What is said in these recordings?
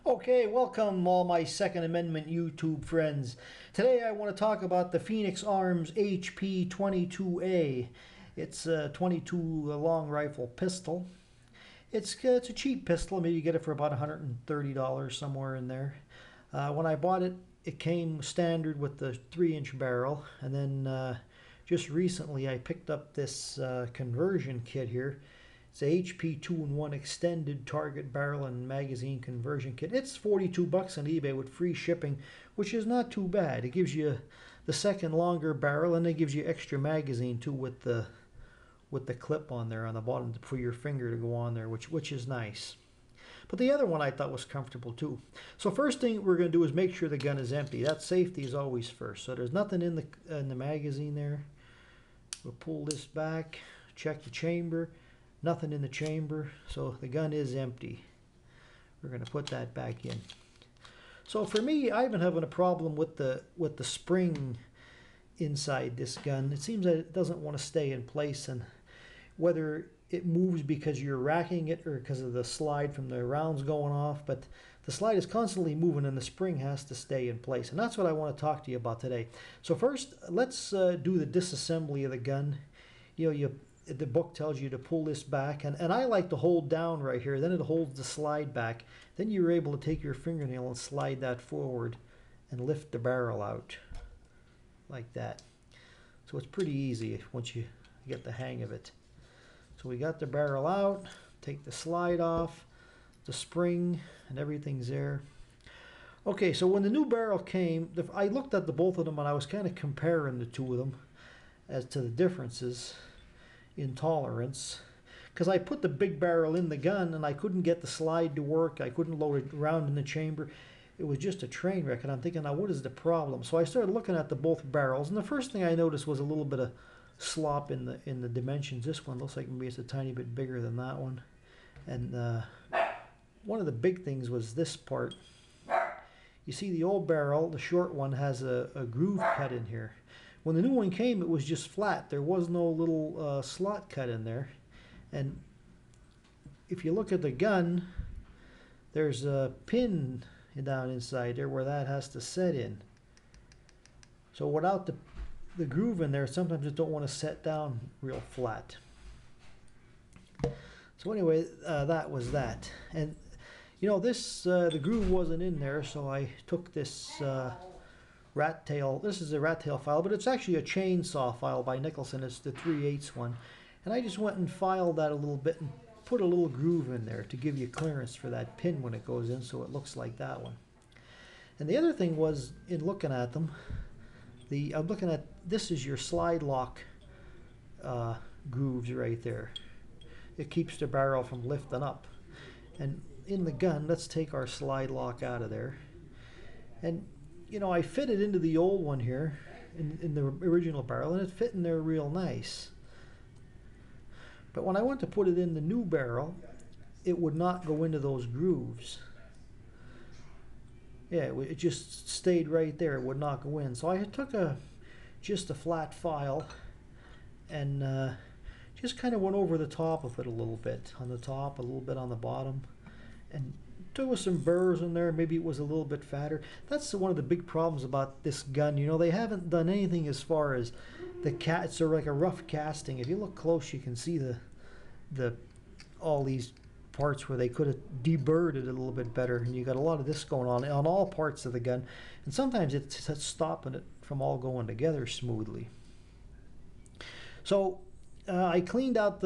Okay, welcome all my Second Amendment YouTube friends. Today I want to talk about the Phoenix Arms HP22A. It's a 22 long rifle pistol. It's a cheap pistol. Maybe you get it for about $130, somewhere in there. When I bought it, it came standard with the 3-inch barrel, and then just recently I picked up this conversion kit here. It's a HP 2-in-1 extended target barrel and magazine conversion kit. It's 42 bucks on eBay with free shipping, which is not too bad. It gives you the second longer barrel, and it gives you extra magazine too with the clip on there on the bottom for your finger to go on there, which is nice. But the other one I thought was comfortable too. So first thing we're going to do is make sure the gun is empty. That safety is always first. So there's nothing in the magazine there. We'll pull this back, check the chamber. Nothing in the chamber, so the gun is empty. We're going to put that back in. So for me, I've been having a problem with the spring inside this gun. It seems that it doesn't want to stay in place, and whether it moves because you're racking it or because of the slide from the rounds going off, but the slide is constantly moving and the spring has to stay in place, and that's what I want to talk to you about today. So first, let's do the disassembly of the gun. The book tells you to pull this back, and I like to hold down right here. Then it holds the slide back. Then you're able to take your fingernail and slide that forward and lift the barrel out like that. So it's pretty easy once you get the hang of it. So we got the barrel out, take the slide off, the spring, and everything's there. Okay, so when the new barrel came, I looked at both of them, and I was kind of comparing the two of them as to the differences in tolerance, because I put the big barrel in the gun and I couldn't get the slide to work. I couldn't load it around in the chamber. It was just a train wreck, and I'm thinking, now what is the problem? So I started looking at both barrels, and the first thing I noticed was a little bit of slop in the dimensions. This one looks like maybe it's a tiny bit bigger than that one, and one of the big things was this part. You see, the old barrel, the short one, has a groove cut in here. When the new one came, it was just flat. There was no little slot cut in there. And if you look at the gun, there's a pin down inside there where that has to set in. So without the groove in there, sometimes it don't want to set down real flat. So anyway, that was that. And this the groove wasn't in there, so I took this rat tail. This is a rat tail file, but it's actually a chainsaw file by Nicholson. It's the 3/8 one, and I just went and filed that a little bit and put a little groove in there to give you clearance for that pin when it goes in, so it looks like that one. And the other thing was, in looking at them, I'm looking at, this is your slide lock grooves right there. It keeps the barrel from lifting up. And in the gun, let's take our slide lock out of there. And I fit it into the old one here, in the original barrel, and it fit in there real nice. But when I went to put it in the new barrel, it would not go into those grooves. Yeah, it just stayed right there. It would not go in. So I took just a flat file and just kind of went over the top of it a little bit. On the top, a little bit on the bottom. And there was some burrs in there. Maybe it was a little bit fatter. That's one of the big problems about this gun. They haven't done anything as far as it's sort of like a rough casting. If you look close, you can see all these parts where they could have deburred it a little bit better. And you got a lot of this going on all parts of the gun. And sometimes it's stopping it from all going together smoothly. So I cleaned out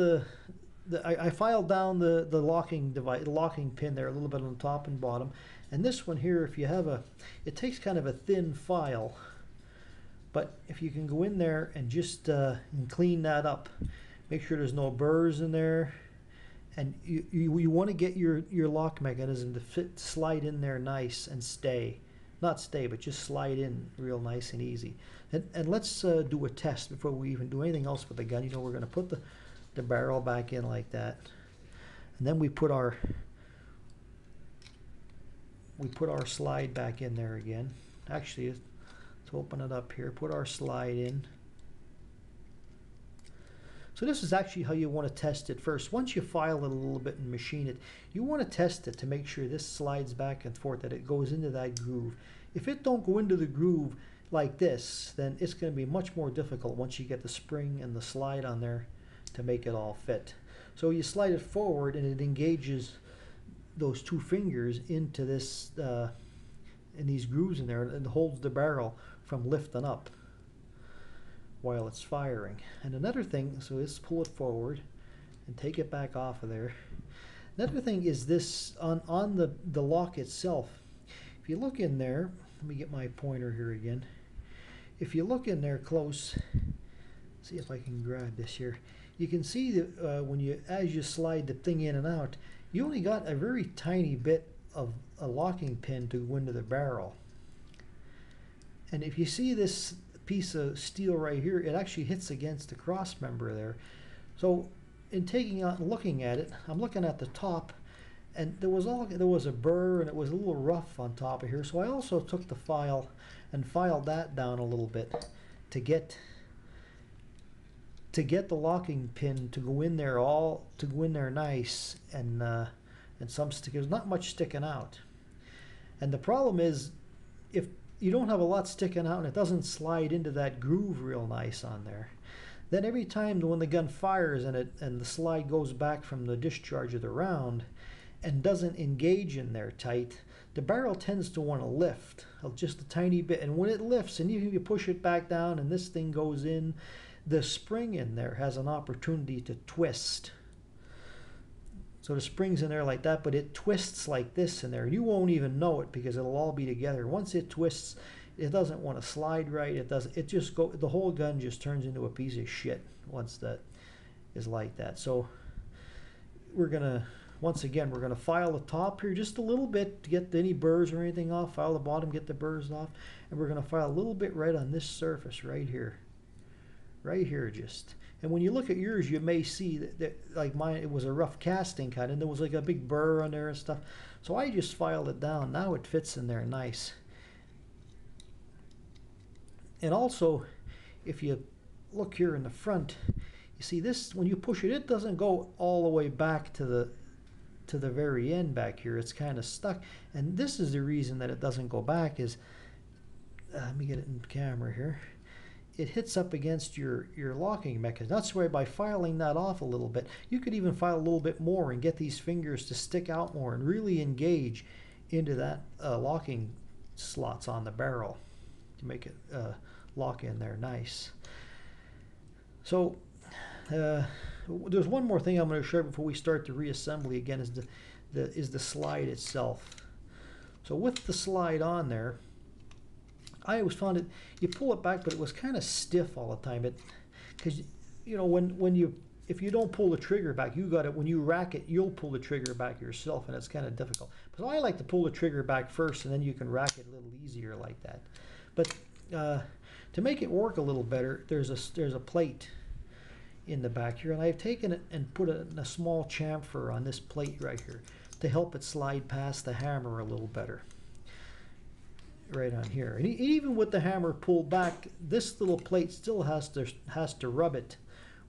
I filed down the locking device, the locking pin there a little bit on the top and bottom. And this one here, if you have it takes kind of a thin file, but if you can go in there and just and clean that up, make sure there's no burrs in there, and you want to get your lock mechanism to slide in there nice and stay. Not stay, but just slide in real nice and easy. And let's do a test before we even do anything else with the gun. We're going to put the barrel back in like that, and then we put our slide back in there again. Actually, let's open it up here, put our slide in, So this is actually how you want to test it first. Once you file it a little bit and machine it, you want to test it to make sure this slides back and forth, that it goes into that groove. If it don't go into the groove like this, then it's going to be much more difficult once you get the spring and the slide on there to make it all fit. So you slide it forward and it engages those two fingers into this in these grooves in there, and holds the barrel from lifting up while it's firing. And another thing, so let's pull it forward and take it back off of there. Another thing is this on the lock itself. If you look in there, let me get my pointer here again. If you look in there close, see if I can grab this here. You can see that as you slide the thing in and out, you only got a very tiny bit of a locking pin to go into the barrel. And if you see this piece of steel right here, it actually hits against the cross member there. So in taking out and looking at it, I'm looking at the top, and there was a burr, and it was a little rough on top of here. So I also took the file and filed that down a little bit to get the locking pin to go in there nice, and some stickers, not much sticking out. And the problem is, if you don't have a lot sticking out and it doesn't slide into that groove real nice on there, then every time when the gun fires and the slide goes back from the discharge of the round and doesn't engage in there tight, the barrel tends to want to lift just a tiny bit. And when it lifts, and even if you push it back down and this thing goes in, the spring in there has an opportunity to twist. So the spring's in there like that, but it twists like this in there. You won't even know it because it'll all be together. Once it twists, it doesn't want to slide right. The whole gun just turns into a piece of shit once that is like that. So once again, we're gonna file the top here just a little bit to get any burrs or anything off. File the bottom, get the burrs off, and we're gonna file a little bit right on this surface right here. Right here just. And when you look at yours, you may see that like mine, it was a rough casting cut, and there was like a big burr on there and stuff. So I just filed it down. Now it fits in there nice. And also, if you look here in the front, you see this, when you push it, it doesn't go all the way back to the very end back here. It's kind of stuck. And this is the reason that it doesn't go back is, let me get it in camera here. It hits up against your locking mechanism. That's why by filing that off a little bit, you could even file a little bit more and get these fingers to stick out more and really engage into that locking slots on the barrel to make it lock in there nice. So there's one more thing I'm going to show before we start the reassembly again, is the slide itself. So with the slide on there, I always found it, you pull it back, but it was kind of stiff all the time. Because you know, if you don't pull the trigger back, when you rack it, you'll pull the trigger back yourself, and it's kind of difficult. So I like to pull the trigger back first, and then you can rack it a little easier like that. But to make it work a little better, there's a plate in the back here, and I've taken it and put a small chamfer on this plate right here to help it slide past the hammer a little better. Right on here. And even with the hammer pulled back, this little plate still has to rub it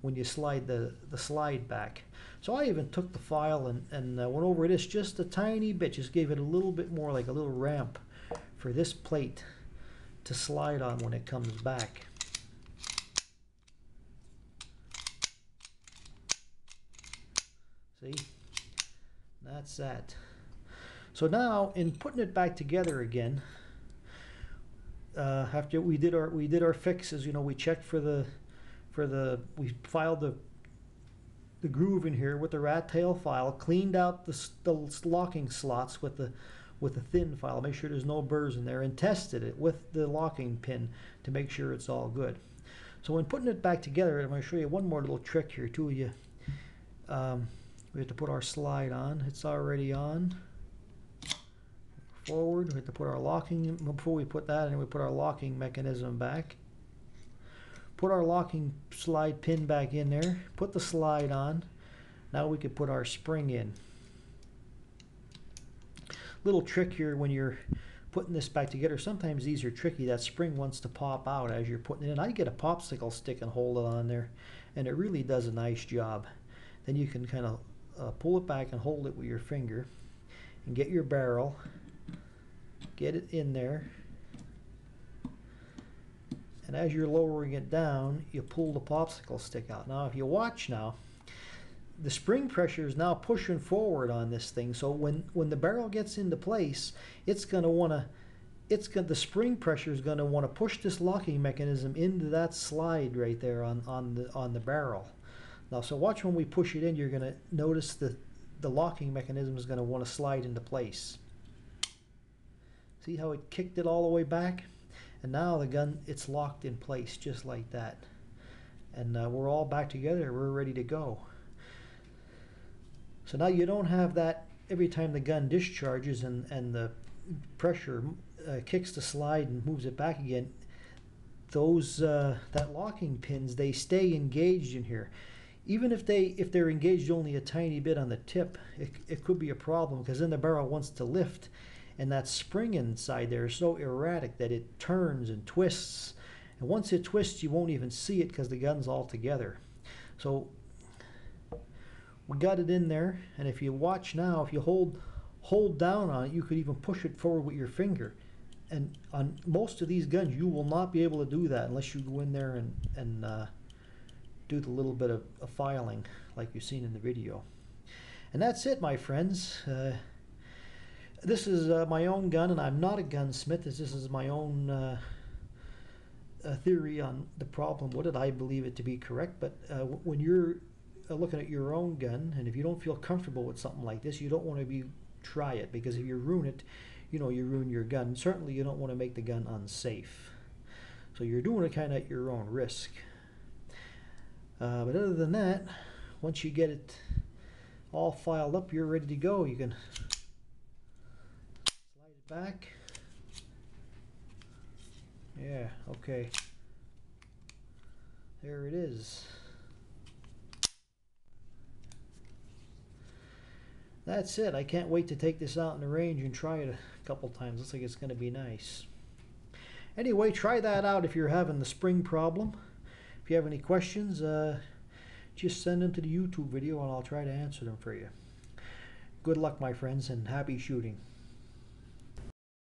when you slide the slide back. So I even took the file and went over this just a tiny bit, just gave it a little bit more, like a little ramp for this plate to slide on when it comes back. See? That's that. So now in putting it back together again, after we did our fixes, you know, we checked we filed the groove in here with the rat tail file, cleaned out the locking slots with the thin file, make sure there's no burrs in there, and tested it with the locking pin to make sure it's all good. So when putting it back together, I'm going to show you one more little trick here too. We have to put our slide on. It's already on. Forward, we have to put our locking, before we put that in, we put our locking mechanism back. Put our locking slide pin back in there, put the slide on. Now we can put our spring in. Little trick here when you're putting this back together, sometimes these are tricky. That spring wants to pop out as you're putting it in. I get a popsicle stick and hold it on there, and it really does a nice job. Then you can kind of pull it back and hold it with your finger and get your barrel, get it in there, and as you're lowering it down, you pull the popsicle stick out. Now if you watch now, the spring pressure is now pushing forward on this thing, so when the barrel gets into place, it's going to want to the spring pressure is going to want to push this locking mechanism into that slide right there on the barrel. Now, so watch when we push it in, you're going to notice the locking mechanism is going to want to slide into place. See how it kicked it all the way back? And now the gun, it's locked in place just like that. And we're all back together. We're ready to go. So now you don't have that every time the gun discharges and the pressure kicks the slide and moves it back again. Those that locking pins, they stay engaged in here. Even if they're engaged only a tiny bit on the tip, it could be a problem, because then the barrel wants to lift, and that spring inside there is so erratic that it turns and twists. And once it twists, you won't even see it because the gun's all together. So we got it in there, and if you watch now, if you hold down on it, you could even push it forward with your finger. And on most of these guns, you will not be able to do that unless you go in there and do the little bit of filing like you've seen in the video. And that's it, my friends. This is my own gun, and I'm not a gunsmith. This is my own theory on the problem with it. I believe it to be correct, but when you're looking at your own gun, and if you don't feel comfortable with something like this, you don't want to try it, because if you ruin it, you know, you ruin your gun. Certainly you don't want to make the gun unsafe. So you're doing it kind of at your own risk. But other than that, once you get it all filed up, you're ready to go. You can slide it back. Yeah, okay. There it is. That's it. I can't wait to take this out in the range and try it a couple times. Looks like it's going to be nice. Anyway, try that out if you're having the spring problem. If you have any questions, just send them to the YouTube video and I'll try to answer them for you. Good luck, my friends, and happy shooting.